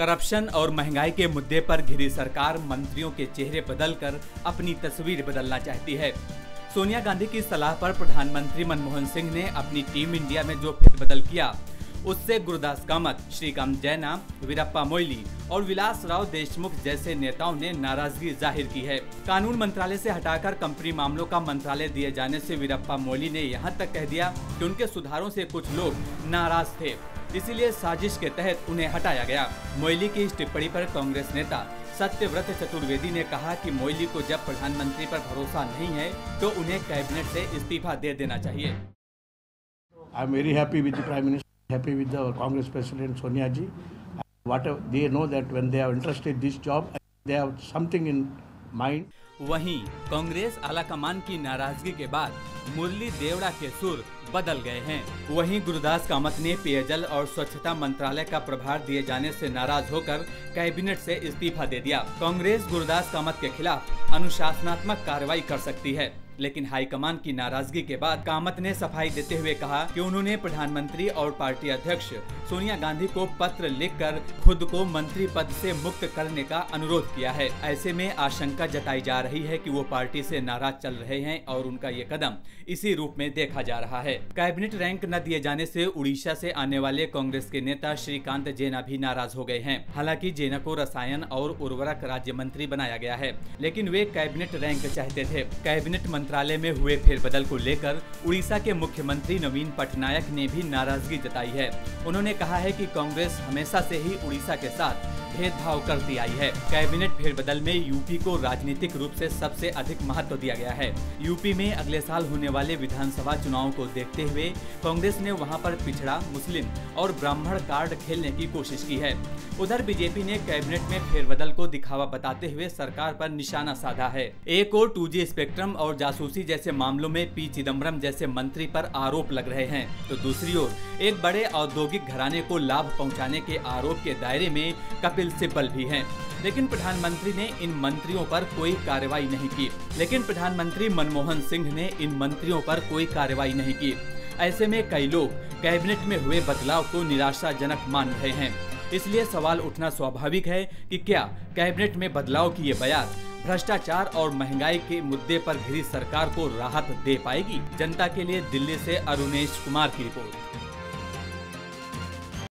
Corruption और महंगाई के मुद्दे पर घिरी सरकार मंत्रियों के चेहरे बदलकर अपनी तस्वीर बदलना चाहती है। सोनिया गांधी की सलाह पर प्रधानमंत्री मनमोहन सिंह ने अपनी टीम इंडिया में जो फेरबदल किया, उससे गुरुदास कामत, श्रीकांत जैना, वीरप्पा मोइली और विलास राव देशमुख जैसे नेताओं ने नाराजगी जाहिर की है। कानून मंत्रालय से हटाकर कंपनी मामलों का मंत्रालय दिए जाने से वीरप्पा मोइली ने यहां तक कह दिया कि उनके सुधारों से कुछ लोग नाराज थे, इसीलिए साजिश के तहत उन्हें हटाया गया। मोइली की इस टिप्पणी पर कांग्रेस नेता सत्यव्रत चतुर्वेदी ने कहा कि मोइली को जब प्रधानमंत्री पर भरोसा नहीं है तो उन्हें कैबिनेट से इस्तीफा दे देना चाहिए। I am very happy with the Prime Minister, happy with the Congress President Sonia ji. Whatever they know that when they are interested in this job, they have something in mind. वहीं कांग्रेस आलाकमान की नाराजगी के बाद मुरली देवड़ा के सुर बदल गए हैं। वहीं गुरुदास कामत ने पेयजल और स्वच्छता मंत्रालय का प्रभार दिए जाने से नाराज होकर कैबिनेट से इस्तीफा दे दिया। कांग्रेस गुरुदास कामत के खिलाफ अनुशासनात्मक कार्रवाई कर सकती है, लेकिन हाईकमान की नाराजगी के बाद कामत ने सफाई देते हुए कहा कि उन्होंने प्रधानमंत्री और पार्टी अध्यक्ष सोनिया गांधी को पत्र लिखकर खुद को मंत्री पद से मुक्त करने का अनुरोध किया है। ऐसे में आशंका जताई जा रही है कि वो पार्टी से नाराज चल रहे हैं और उनका ये कदम इसी रूप में देखा जा रहा है। कैबिनेट रैंक न दिए जाने से उड़ीसा से आने वाले कांग्रेस के नेता श्रीकांत जैना भी नाराज हो गए हैं। हालांकि जैना को रसायन और उर्वरक राज्य मंत्री बनाया गया है, लेकिन वे कैबिनेट रैंक चाहते थे। कैबिनेट मंत्रालय में हुए फेरबदल को लेकर उड़ीसा के मुख्यमंत्री नवीन पटनायक ने भी नाराजगी जताई है। उन्होंने कहा है कि कांग्रेस हमेशा से ही उड़ीसा के साथ भेदभाव करती आई है। कैबिनेट फेरबदल में यूपी को राजनीतिक रूप से सबसे अधिक महत्व दिया गया है। यूपी में अगले साल होने वाले विधानसभा चुनावों को देखते हुए कांग्रेस ने वहां पर पिछड़ा, मुस्लिम और ब्राह्मण कार्ड खेलने की कोशिश की है। उधर बीजेपी ने कैबिनेट में फेरबदल को दिखावा बताते हुए सरकार पर निशाना साधा है। एक और 2G स्पेक्ट्रम और जासूसी जैसे मामलों में पी चिदम्बरम जैसे मंत्री पर आरोप लग रहे हैं, तो दूसरी ओर एक बड़े औद्योगिक घराने को लाभ पहुंचाने के आरोप के दायरे में कपिल सिब्बल भी हैं। लेकिन प्रधानमंत्री ने इन मंत्रियों पर कोई कार्रवाई नहीं की। लेकिन प्रधानमंत्री मनमोहन सिंह ने इन मंत्रियों पर कोई कार्रवाई नहीं की। ऐसे में कई लोग कैबिनेट में हुए बदलाव को निराशाजनक मान रहे हैं। इसलिए सवाल उठना स्वाभाविक है कि क्या कैबिनेट में बदलाव की ये बयान भ्रष्टाचार और महंगाई के मुद्दे पर घिरी सरकार को राहत दे पाएगी। जनता के लिए दिल्ली से अरुणेश कुमार की रिपोर्ट।